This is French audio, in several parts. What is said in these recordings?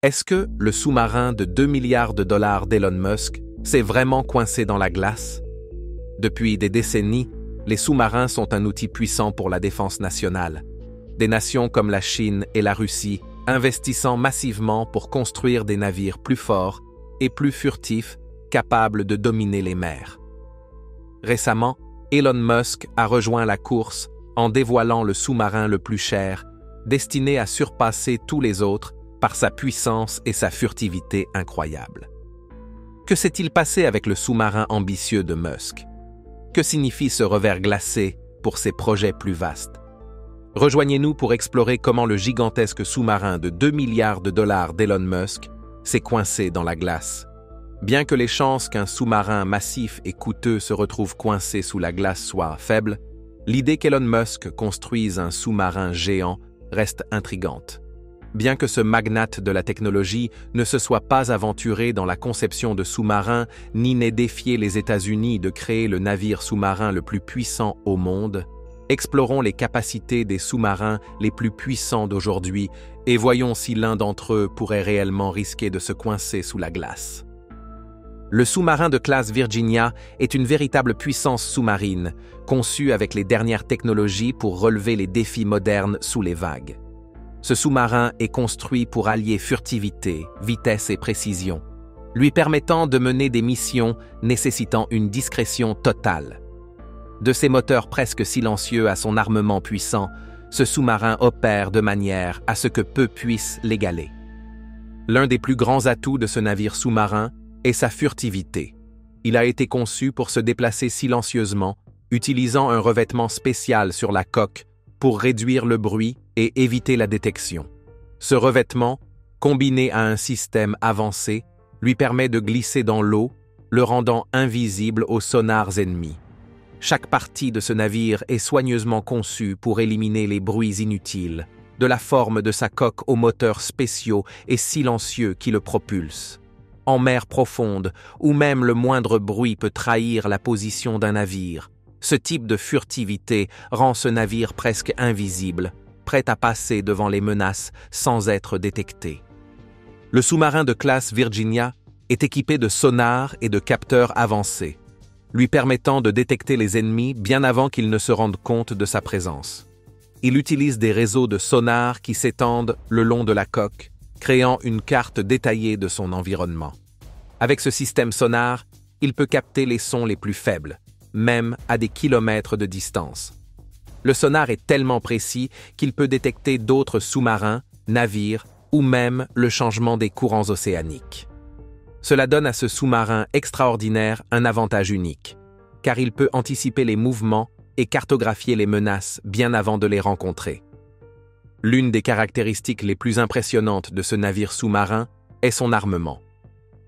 Est-ce que le sous-marin de 2 milliards de dollars d'Elon Musk s'est vraiment coincé dans la glace? Depuis des décennies, les sous-marins sont un outil puissant pour la défense nationale. Des nations comme la Chine et la Russie investissant massivement pour construire des navires plus forts et plus furtifs, capables de dominer les mers. Récemment, Elon Musk a rejoint la course en dévoilant le sous-marin le plus cher, destiné à surpasser tous les autres par sa puissance et sa furtivité incroyables. Que s'est-il passé avec le sous-marin ambitieux de Musk? Que signifie ce revers glacé pour ses projets plus vastes? Rejoignez-nous pour explorer comment le gigantesque sous-marin de 2 milliards de dollars d'Elon Musk s'est coincé dans la glace. Bien que les chances qu'un sous-marin massif et coûteux se retrouve coincé sous la glace soient faibles, l'idée qu'Elon Musk construise un sous-marin géant reste intrigante. Bien que ce magnate de la technologie ne se soit pas aventuré dans la conception de sous-marins ni n'ait défié les États-Unis de créer le navire sous-marin le plus puissant au monde, explorons les capacités des sous-marins les plus puissants d'aujourd'hui et voyons si l'un d'entre eux pourrait réellement risquer de se coincer sous la glace. Le sous-marin de classe Virginia est une véritable puissance sous-marine, conçue avec les dernières technologies pour relever les défis modernes sous les vagues. Ce sous-marin est construit pour allier furtivité, vitesse et précision, lui permettant de mener des missions nécessitant une discrétion totale. De ses moteurs presque silencieux à son armement puissant, ce sous-marin opère de manière à ce que peu puissent l'égaler. L'un des plus grands atouts de ce navire sous-marin est sa furtivité. Il a été conçu pour se déplacer silencieusement, utilisant un revêtement spécial sur la coque pour réduire le bruit et éviter la détection. Ce revêtement, combiné à un système avancé, lui permet de glisser dans l'eau, le rendant invisible aux sonars ennemis. Chaque partie de ce navire est soigneusement conçue pour éliminer les bruits inutiles, de la forme de sa coque aux moteurs spéciaux et silencieux qui le propulsent. En mer profonde, où même le moindre bruit peut trahir la position d'un navire, ce type de furtivité rend ce navire presque invisible, prêt à passer devant les menaces sans être détecté. Le sous-marin de classe Virginia est équipé de sonars et de capteurs avancés, lui permettant de détecter les ennemis bien avant qu'ils ne se rendent compte de sa présence. Il utilise des réseaux de sonars qui s'étendent le long de la coque, créant une carte détaillée de son environnement. Avec ce système sonar, il peut capter les sons les plus faibles, même à des kilomètres de distance. Le sonar est tellement précis qu'il peut détecter d'autres sous-marins, navires ou même le changement des courants océaniques. Cela donne à ce sous-marin extraordinaire un avantage unique, car il peut anticiper les mouvements et cartographier les menaces bien avant de les rencontrer. L'une des caractéristiques les plus impressionnantes de ce navire sous-marin est son armement.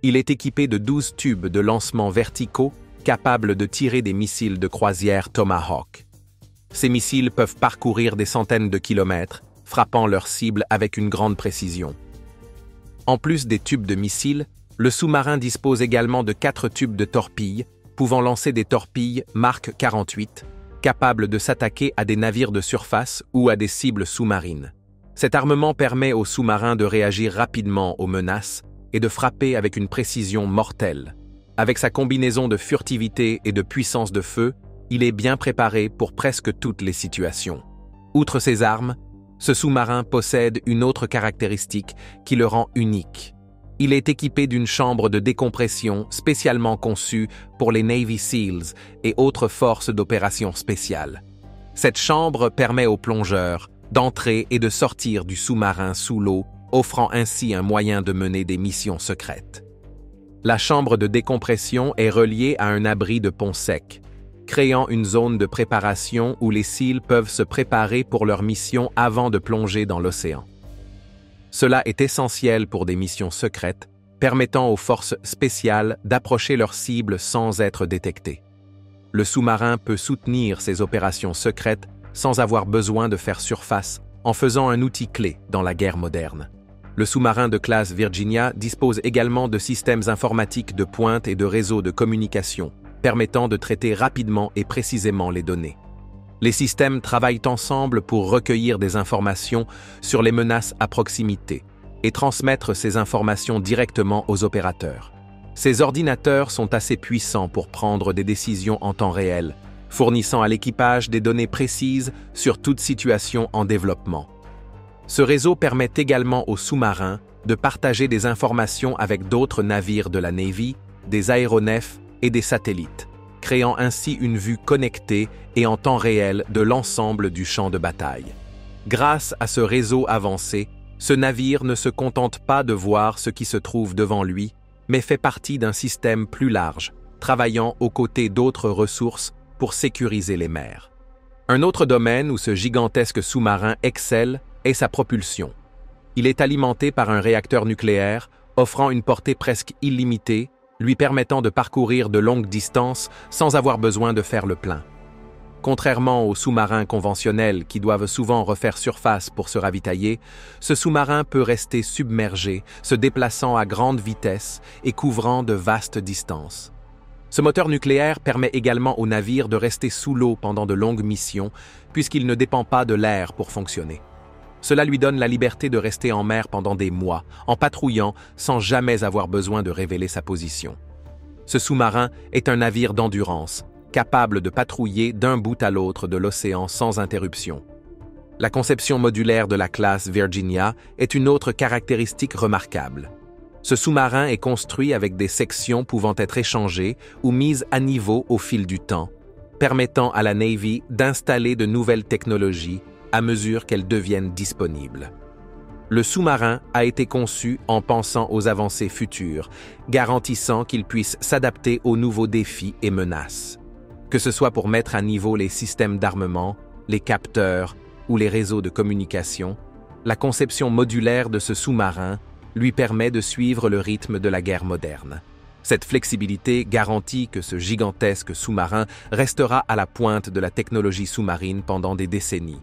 Il est équipé de 12 tubes de lancement verticaux capables de tirer des missiles de croisière Tomahawk. Ces missiles peuvent parcourir des centaines de kilomètres, frappant leur cible avec une grande précision. En plus des tubes de missiles, le sous-marin dispose également de 4 tubes de torpilles, pouvant lancer des torpilles Mark 48, capables de s'attaquer à des navires de surface ou à des cibles sous-marines. Cet armement permet aux sous-marins de réagir rapidement aux menaces et de frapper avec une précision mortelle. Avec sa combinaison de furtivité et de puissance de feu, il est bien préparé pour presque toutes les situations. Outre ses armes, ce sous-marin possède une autre caractéristique qui le rend unique. Il est équipé d'une chambre de décompression spécialement conçue pour les Navy SEALs et autres forces d'opération spéciales. Cette chambre permet aux plongeurs d'entrer et de sortir du sous-marin sous l'eau, offrant ainsi un moyen de mener des missions secrètes. La chambre de décompression est reliée à un abri de pont sec, créant une zone de préparation où les SEALs peuvent se préparer pour leur mission avant de plonger dans l'océan. Cela est essentiel pour des missions secrètes, permettant aux forces spéciales d'approcher leurs cibles sans être détectées. Le sous-marin peut soutenir ces opérations secrètes sans avoir besoin de faire surface, en faisant un outil clé dans la guerre moderne. Le sous-marin de classe Virginia dispose également de systèmes informatiques de pointe et de réseaux de communication, permettant de traiter rapidement et précisément les données. Les systèmes travaillent ensemble pour recueillir des informations sur les menaces à proximité, et transmettre ces informations directement aux opérateurs. Ces ordinateurs sont assez puissants pour prendre des décisions en temps réel, fournissant à l'équipage des données précises sur toute situation en développement. Ce réseau permet également aux sous-marins de partager des informations avec d'autres navires de la Navy, des aéronefs et des satellites, créant ainsi une vue connectée et en temps réel de l'ensemble du champ de bataille. Grâce à ce réseau avancé, ce navire ne se contente pas de voir ce qui se trouve devant lui, mais fait partie d'un système plus large, travaillant aux côtés d'autres ressources pour sécuriser les mers. Un autre domaine où ce gigantesque sous-marin excelle est sa propulsion. Il est alimenté par un réacteur nucléaire, offrant une portée presque illimitée, lui permettant de parcourir de longues distances sans avoir besoin de faire le plein. Contrairement aux sous-marins conventionnels qui doivent souvent refaire surface pour se ravitailler, ce sous-marin peut rester submergé, se déplaçant à grande vitesse et couvrant de vastes distances. Ce moteur nucléaire permet également au navire de rester sous l'eau pendant de longues missions, puisqu'il ne dépend pas de l'air pour fonctionner. Cela lui donne la liberté de rester en mer pendant des mois, en patrouillant sans jamais avoir besoin de révéler sa position. Ce sous-marin est un navire d'endurance, capable de patrouiller d'un bout à l'autre de l'océan sans interruption. La conception modulaire de la classe Virginia est une autre caractéristique remarquable. Ce sous-marin est construit avec des sections pouvant être échangées ou mises à niveau au fil du temps, permettant à la Navy d'installer de nouvelles technologies à mesure qu'elles deviennent disponibles. Le sous-marin a été conçu en pensant aux avancées futures, garantissant qu'il puisse s'adapter aux nouveaux défis et menaces. Que ce soit pour mettre à niveau les systèmes d'armement, les capteurs ou les réseaux de communication, la conception modulaire de ce sous-marin lui permet de suivre le rythme de la guerre moderne. Cette flexibilité garantit que ce gigantesque sous-marin restera à la pointe de la technologie sous-marine pendant des décennies.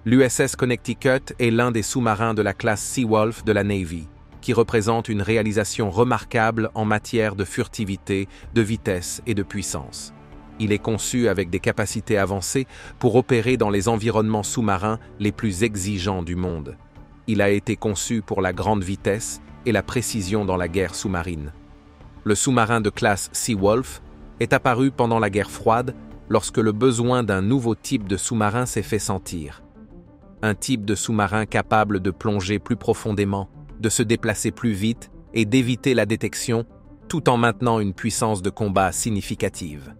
L'USS Connecticut est l'un des sous-marins de la classe Seawolf de la Navy, qui représente une réalisation remarquable en matière de furtivité, de vitesse et de puissance. Il est conçu avec des capacités avancées pour opérer dans les environnements sous-marins les plus exigeants du monde. Il a été conçu pour la grande vitesse et la précision dans la guerre sous-marine. Le sous-marin de classe Seawolf est apparu pendant la guerre froide lorsque le besoin d'un nouveau type de sous-marin s'est fait sentir. Un type de sous-marin capable de plonger plus profondément, de se déplacer plus vite et d'éviter la détection, tout en maintenant une puissance de combat significative.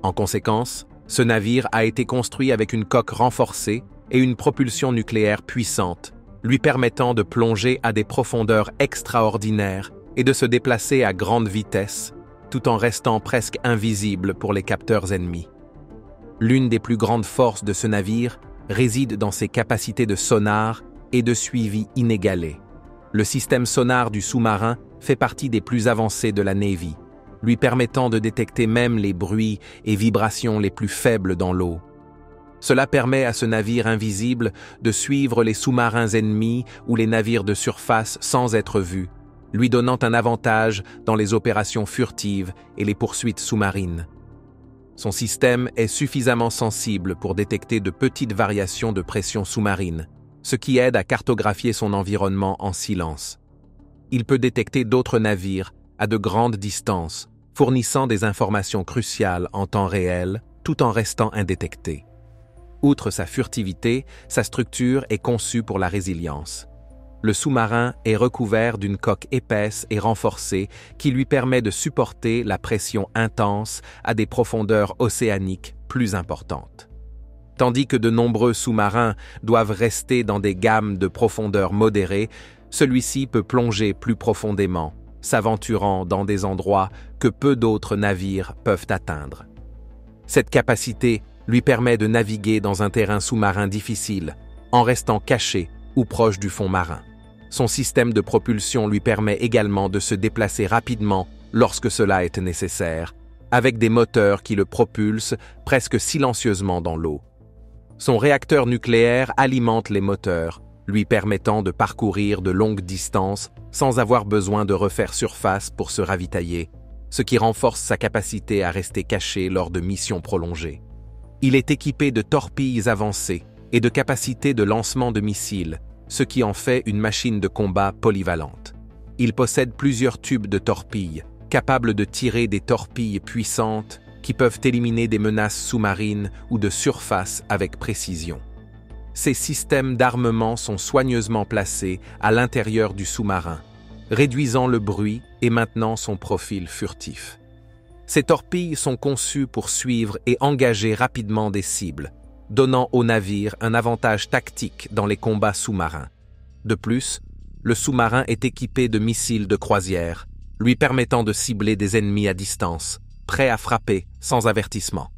En conséquence, ce navire a été construit avec une coque renforcée et une propulsion nucléaire puissante, lui permettant de plonger à des profondeurs extraordinaires et de se déplacer à grande vitesse, tout en restant presque invisible pour les capteurs ennemis. L'une des plus grandes forces de ce navire réside dans ses capacités de sonar et de suivi inégalées. Le système sonar du sous-marin fait partie des plus avancés de la Navy, lui permettant de détecter même les bruits et vibrations les plus faibles dans l'eau. Cela permet à ce navire invisible de suivre les sous-marins ennemis ou les navires de surface sans être vu, lui donnant un avantage dans les opérations furtives et les poursuites sous-marines. Son système est suffisamment sensible pour détecter de petites variations de pression sous-marine, ce qui aide à cartographier son environnement en silence. Il peut détecter d'autres navires à de grandes distances, fournissant des informations cruciales en temps réel, tout en restant indétecté. Outre sa furtivité, sa structure est conçue pour la résilience. Le sous-marin est recouvert d'une coque épaisse et renforcée qui lui permet de supporter la pression intense à des profondeurs océaniques plus importantes. Tandis que de nombreux sous-marins doivent rester dans des gammes de profondeur modérées, celui-ci peut plonger plus profondément, s'aventurant dans des endroits que peu d'autres navires peuvent atteindre. Cette capacité lui permet de naviguer dans un terrain sous-marin difficile, en restant caché ou proche du fond marin. Son système de propulsion lui permet également de se déplacer rapidement lorsque cela est nécessaire, avec des moteurs qui le propulsent presque silencieusement dans l'eau. Son réacteur nucléaire alimente les moteurs, lui permettant de parcourir de longues distances sans avoir besoin de refaire surface pour se ravitailler, ce qui renforce sa capacité à rester caché lors de missions prolongées. Il est équipé de torpilles avancées et de capacités de lancement de missiles, ce qui en fait une machine de combat polyvalente. Il possède plusieurs tubes de torpilles, capables de tirer des torpilles puissantes qui peuvent éliminer des menaces sous-marines ou de surface avec précision. Ces systèmes d'armement sont soigneusement placés à l'intérieur du sous-marin, réduisant le bruit et maintenant son profil furtif. Ces torpilles sont conçues pour suivre et engager rapidement des cibles, donnant au navire un avantage tactique dans les combats sous-marins. De plus, le sous-marin est équipé de missiles de croisière, lui permettant de cibler des ennemis à distance, prêts à frapper sans avertissement.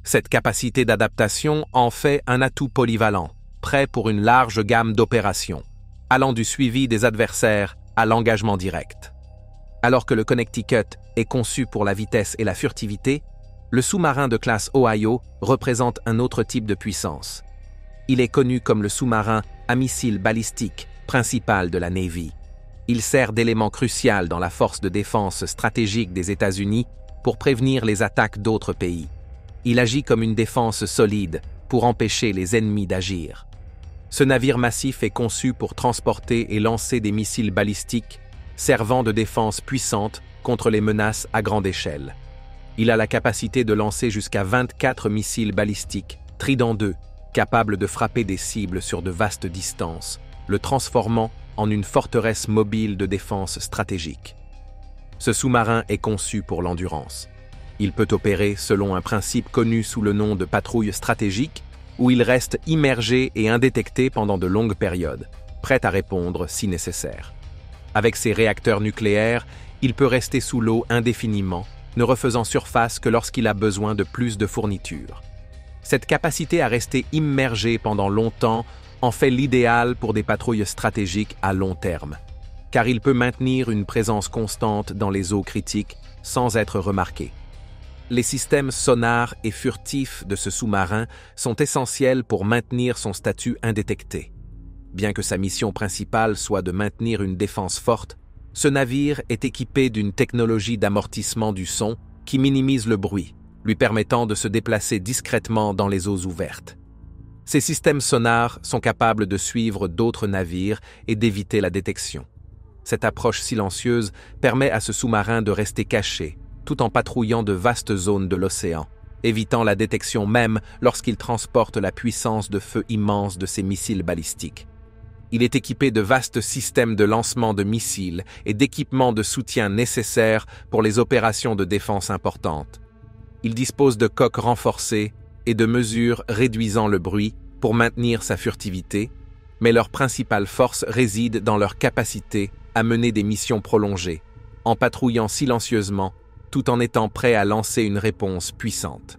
Cette capacité d'adaptation en fait un atout polyvalent, prêt pour une large gamme d'opérations, allant du suivi des adversaires à l'engagement direct. Alors que le Connecticut est conçu pour la vitesse et la furtivité, le sous-marin de classe Ohio représente un autre type de puissance. Il est connu comme le sous-marin à missiles balistiques principal de la Navy. Il sert d'élément crucial dans la force de défense stratégique des États-Unis pour prévenir les attaques d'autres pays. Il agit comme une défense solide pour empêcher les ennemis d'agir. Ce navire massif est conçu pour transporter et lancer des missiles balistiques servant de défense puissante contre les menaces à grande échelle. Il a la capacité de lancer jusqu'à 24 missiles balistiques Trident II, capables de frapper des cibles sur de vastes distances, le transformant en une forteresse mobile de défense stratégique. Ce sous-marin est conçu pour l'endurance. Il peut opérer selon un principe connu sous le nom de patrouille stratégique, où il reste immergé et indétecté pendant de longues périodes, prêt à répondre si nécessaire. Avec ses réacteurs nucléaires, il peut rester sous l'eau indéfiniment, ne refaisant surface que lorsqu'il a besoin de plus de fournitures. Cette capacité à rester immergé pendant longtemps en fait l'idéal pour des patrouilles stratégiques à long terme, car il peut maintenir une présence constante dans les eaux critiques sans être remarqué. Les systèmes sonars et furtifs de ce sous-marin sont essentiels pour maintenir son statut indétecté. Bien que sa mission principale soit de maintenir une défense forte, ce navire est équipé d'une technologie d'amortissement du son qui minimise le bruit, lui permettant de se déplacer discrètement dans les eaux ouvertes. Ces systèmes sonars sont capables de suivre d'autres navires et d'éviter la détection. Cette approche silencieuse permet à ce sous-marin de rester caché, tout en patrouillant de vastes zones de l'océan, évitant la détection même lorsqu'il transporte la puissance de feu immense de ses missiles balistiques. Il est équipé de vastes systèmes de lancement de missiles et d'équipements de soutien nécessaires pour les opérations de défense importantes. Il dispose de coques renforcées et de mesures réduisant le bruit pour maintenir sa furtivité, mais leur principale force réside dans leur capacité à mener des missions prolongées, en patrouillant silencieusement tout en étant prêt à lancer une réponse puissante.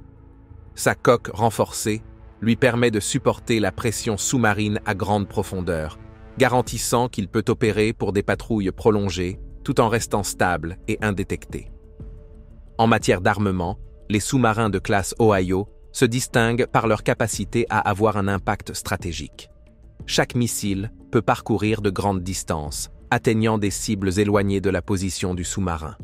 Sa coque renforcée lui permet de supporter la pression sous-marine à grande profondeur, garantissant qu'il peut opérer pour des patrouilles prolongées tout en restant stable et indétecté. En matière d'armement, les sous-marins de classe Ohio se distinguent par leur capacité à avoir un impact stratégique. Chaque missile peut parcourir de grandes distances, atteignant des cibles éloignées de la position du sous-marin.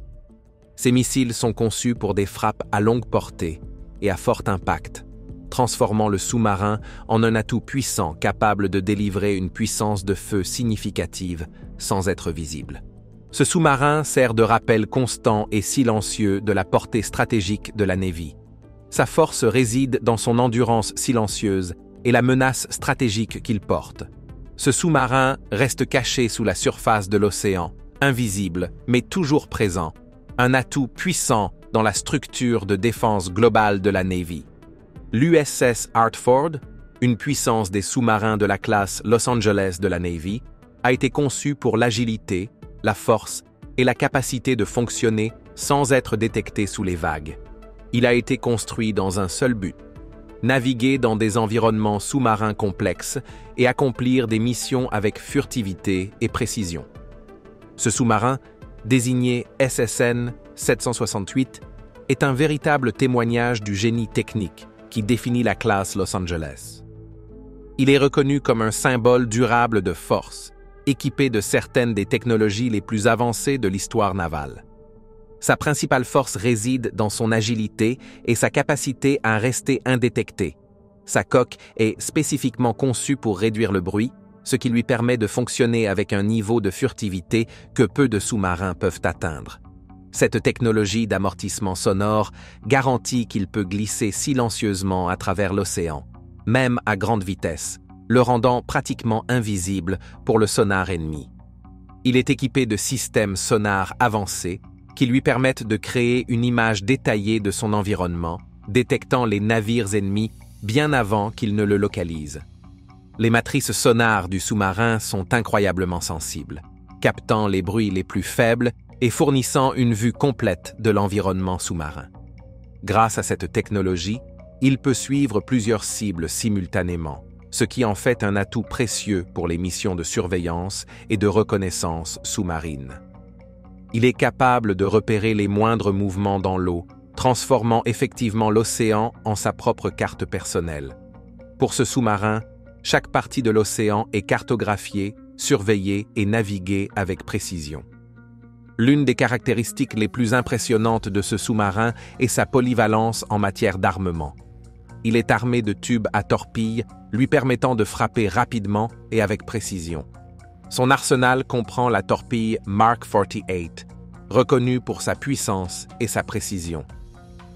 Ces missiles sont conçus pour des frappes à longue portée et à fort impact, transformant le sous-marin en un atout puissant capable de délivrer une puissance de feu significative sans être visible. Ce sous-marin sert de rappel constant et silencieux de la portée stratégique de la Navy. Sa force réside dans son endurance silencieuse et la menace stratégique qu'il porte. Ce sous-marin reste caché sous la surface de l'océan, invisible mais toujours présent, un atout puissant dans la structure de défense globale de la Navy. L'USS Hartford, une puissance des sous-marins de la classe Los Angeles de la Navy, a été conçu pour l'agilité, la force et la capacité de fonctionner sans être détecté sous les vagues. Il a été construit dans un seul but: naviguer dans des environnements sous-marins complexes et accomplir des missions avec furtivité et précision. Ce sous-marin, désigné SSN 768, est un véritable témoignage du génie technique qui définit la classe Los Angeles. Il est reconnu comme un symbole durable de force, équipé de certaines des technologies les plus avancées de l'histoire navale. Sa principale force réside dans son agilité et sa capacité à rester indétecté. Sa coque est spécifiquement conçue pour réduire le bruit, ce qui lui permet de fonctionner avec un niveau de furtivité que peu de sous-marins peuvent atteindre. Cette technologie d'amortissement sonore garantit qu'il peut glisser silencieusement à travers l'océan, même à grande vitesse, le rendant pratiquement invisible pour le sonar ennemi. Il est équipé de systèmes sonars avancés qui lui permettent de créer une image détaillée de son environnement, détectant les navires ennemis bien avant qu'ils ne le localisent. Les matrices sonars du sous-marin sont incroyablement sensibles, captant les bruits les plus faibles et fournissant une vue complète de l'environnement sous-marin. Grâce à cette technologie, il peut suivre plusieurs cibles simultanément, ce qui en fait un atout précieux pour les missions de surveillance et de reconnaissance sous-marine. Il est capable de repérer les moindres mouvements dans l'eau, transformant effectivement l'océan en sa propre carte personnelle. Pour ce sous-marin, chaque partie de l'océan est cartographiée, surveillée et naviguée avec précision. L'une des caractéristiques les plus impressionnantes de ce sous-marin est sa polyvalence en matière d'armement. Il est armé de tubes à torpilles, lui permettant de frapper rapidement et avec précision. Son arsenal comprend la torpille Mark 48, reconnue pour sa puissance et sa précision.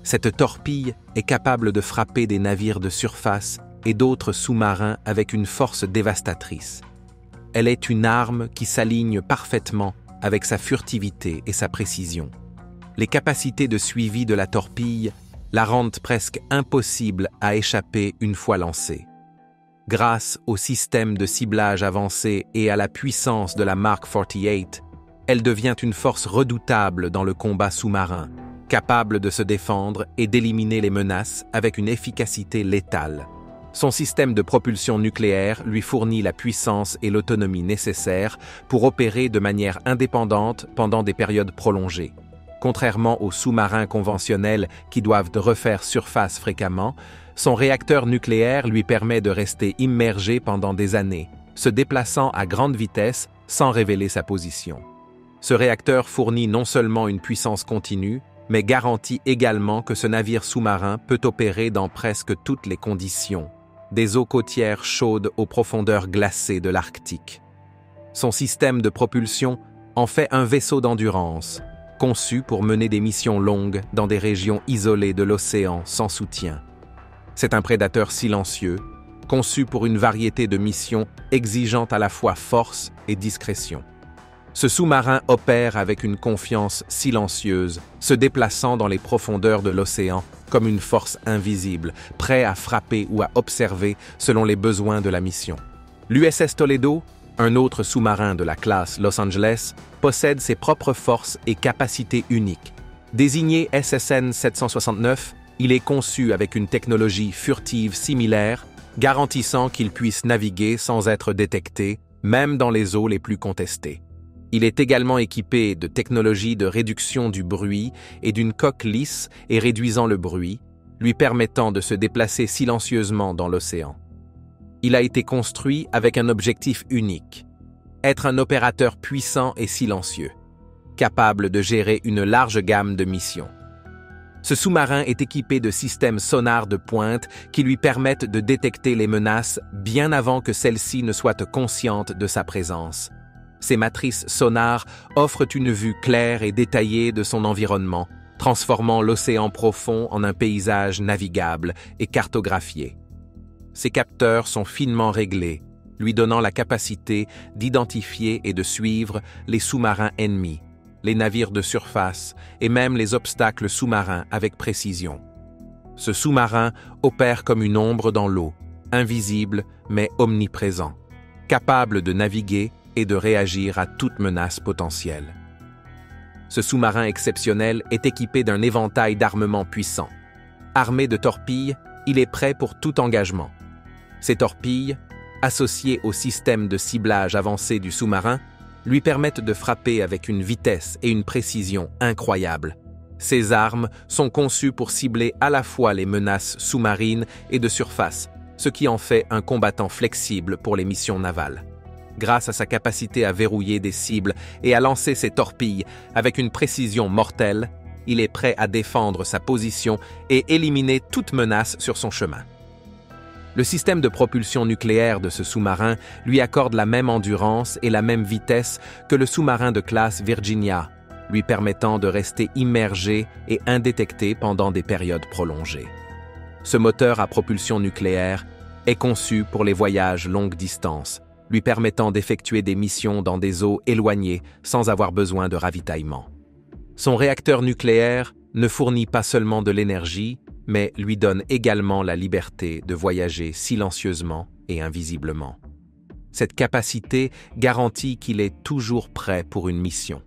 Cette torpille est capable de frapper des navires de surface et d'autres sous-marins avec une force dévastatrice. Elle est une arme qui s'aligne parfaitement avec sa furtivité et sa précision. Les capacités de suivi de la torpille la rendent presque impossible à échapper une fois lancée. Grâce au système de ciblage avancé et à la puissance de la Mark 48, elle devient une force redoutable dans le combat sous-marin, capable de se défendre et d'éliminer les menaces avec une efficacité létale. Son système de propulsion nucléaire lui fournit la puissance et l'autonomie nécessaires pour opérer de manière indépendante pendant des périodes prolongées. Contrairement aux sous-marins conventionnels qui doivent refaire surface fréquemment, son réacteur nucléaire lui permet de rester immergé pendant des années, se déplaçant à grande vitesse sans révéler sa position. Ce réacteur fournit non seulement une puissance continue, mais garantit également que ce navire sous-marin peut opérer dans presque toutes les conditions, des eaux côtières chaudes aux profondeurs glacées de l'Arctique. Son système de propulsion en fait un vaisseau d'endurance, conçu pour mener des missions longues dans des régions isolées de l'océan sans soutien. C'est un prédateur silencieux, conçu pour une variété de missions exigeant à la fois force et discrétion. Ce sous-marin opère avec une confiance silencieuse, se déplaçant dans les profondeurs de l'océan comme une force invisible, prêt à frapper ou à observer selon les besoins de la mission. L'USS Toledo, un autre sous-marin de la classe Los Angeles, possède ses propres forces et capacités uniques. Désigné SSN 769, il est conçu avec une technologie furtive similaire, garantissant qu'il puisse naviguer sans être détecté, même dans les eaux les plus contestées. Il est également équipé de technologies de réduction du bruit et d'une coque lisse et réduisant le bruit, lui permettant de se déplacer silencieusement dans l'océan. Il a été construit avec un objectif unique, être un opérateur puissant et silencieux, capable de gérer une large gamme de missions. Ce sous-marin est équipé de systèmes sonars de pointe qui lui permettent de détecter les menaces bien avant que celles-ci ne soient conscientes de sa présence. Ces matrices sonars offrent une vue claire et détaillée de son environnement, transformant l'océan profond en un paysage navigable et cartographié. Ces capteurs sont finement réglés, lui donnant la capacité d'identifier et de suivre les sous-marins ennemis, les navires de surface et même les obstacles sous-marins avec précision. Ce sous-marin opère comme une ombre dans l'eau, invisible mais omniprésent, capable de naviguer et de réagir à toute menace potentielle. Ce sous-marin exceptionnel est équipé d'un éventail d'armements puissants. Armé de torpilles, il est prêt pour tout engagement. Ces torpilles, associées au système de ciblage avancé du sous-marin, lui permettent de frapper avec une vitesse et une précision incroyables. Ces armes sont conçues pour cibler à la fois les menaces sous-marines et de surface, ce qui en fait un combattant flexible pour les missions navales. Grâce à sa capacité à verrouiller des cibles et à lancer ses torpilles avec une précision mortelle, il est prêt à défendre sa position et éliminer toute menace sur son chemin. Le système de propulsion nucléaire de ce sous-marin lui accorde la même endurance et la même vitesse que le sous-marin de classe Virginia, lui permettant de rester immergé et indétecté pendant des périodes prolongées. Ce moteur à propulsion nucléaire est conçu pour les voyages longue distance, lui permettant d'effectuer des missions dans des eaux éloignées sans avoir besoin de ravitaillement. Son réacteur nucléaire ne fournit pas seulement de l'énergie, mais lui donne également la liberté de voyager silencieusement et invisiblement. Cette capacité garantit qu'il est toujours prêt pour une mission,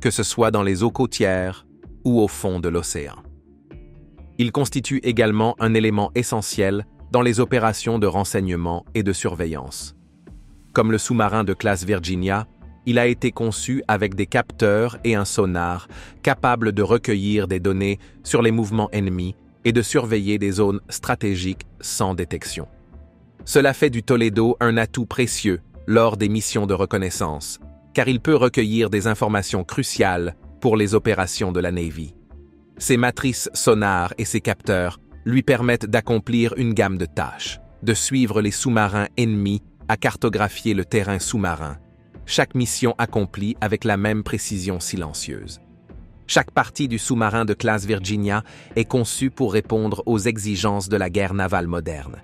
que ce soit dans les eaux côtières ou au fond de l'océan. Il constitue également un élément essentiel dans les opérations de renseignement et de surveillance. Comme le sous-marin de classe Virginia, il a été conçu avec des capteurs et un sonar capables de recueillir des données sur les mouvements ennemis et de surveiller des zones stratégiques sans détection. Cela fait du Toledo un atout précieux lors des missions de reconnaissance, car il peut recueillir des informations cruciales pour les opérations de la Navy. Ses matrices sonar et ses capteurs lui permettent d'accomplir une gamme de tâches, de suivre les sous-marins ennemis à cartographier le terrain sous-marin, chaque mission accomplie avec la même précision silencieuse. Chaque partie du sous-marin de classe Virginia est conçue pour répondre aux exigences de la guerre navale moderne.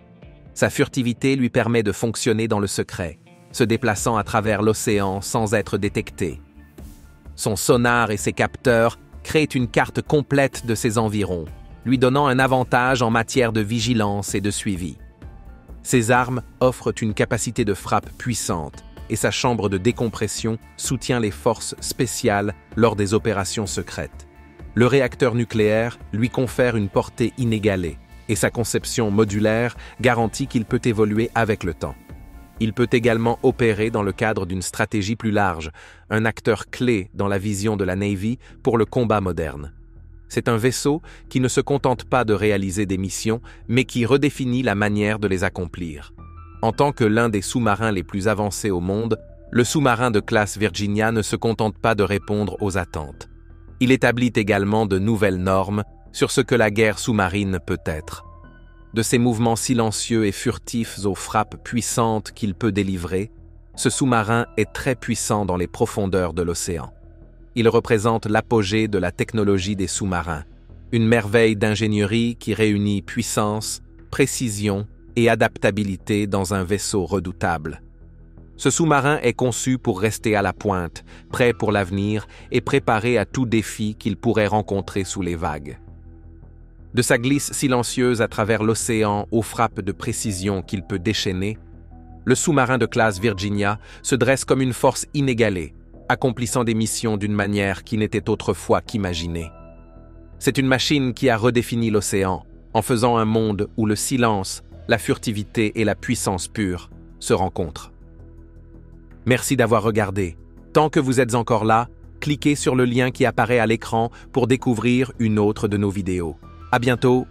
Sa furtivité lui permet de fonctionner dans le secret, se déplaçant à travers l'océan sans être détecté. Son sonar et ses capteurs créent une carte complète de ses environs, lui donnant un avantage en matière de vigilance et de suivi. Ses armes offrent une capacité de frappe puissante, et sa chambre de décompression soutient les forces spéciales lors des opérations secrètes. Le réacteur nucléaire lui confère une portée inégalée, et sa conception modulaire garantit qu'il peut évoluer avec le temps. Il peut également opérer dans le cadre d'une stratégie plus large, un acteur clé dans la vision de la Navy pour le combat moderne. C'est un vaisseau qui ne se contente pas de réaliser des missions, mais qui redéfinit la manière de les accomplir. En tant que l'un des sous-marins les plus avancés au monde, le sous-marin de classe Virginia ne se contente pas de répondre aux attentes. Il établit également de nouvelles normes sur ce que la guerre sous-marine peut être. De ses mouvements silencieux et furtifs aux frappes puissantes qu'il peut délivrer, ce sous-marin est très puissant dans les profondeurs de l'océan. Il représente l'apogée de la technologie des sous-marins, une merveille d'ingénierie qui réunit puissance, précision et adaptabilité dans un vaisseau redoutable. Ce sous-marin est conçu pour rester à la pointe, prêt pour l'avenir et préparé à tout défi qu'il pourrait rencontrer sous les vagues. De sa glisse silencieuse à travers l'océan aux frappes de précision qu'il peut déchaîner, le sous-marin de classe Virginia se dresse comme une force inégalée, accomplissant des missions d'une manière qui n'était autrefois qu'imaginée. C'est une machine qui a redéfini l'océan, en faisant un monde où le silence, la furtivité et la puissance pure se rencontrent. Merci d'avoir regardé. Tant que vous êtes encore là, cliquez sur le lien qui apparaît à l'écran pour découvrir une autre de nos vidéos. À bientôt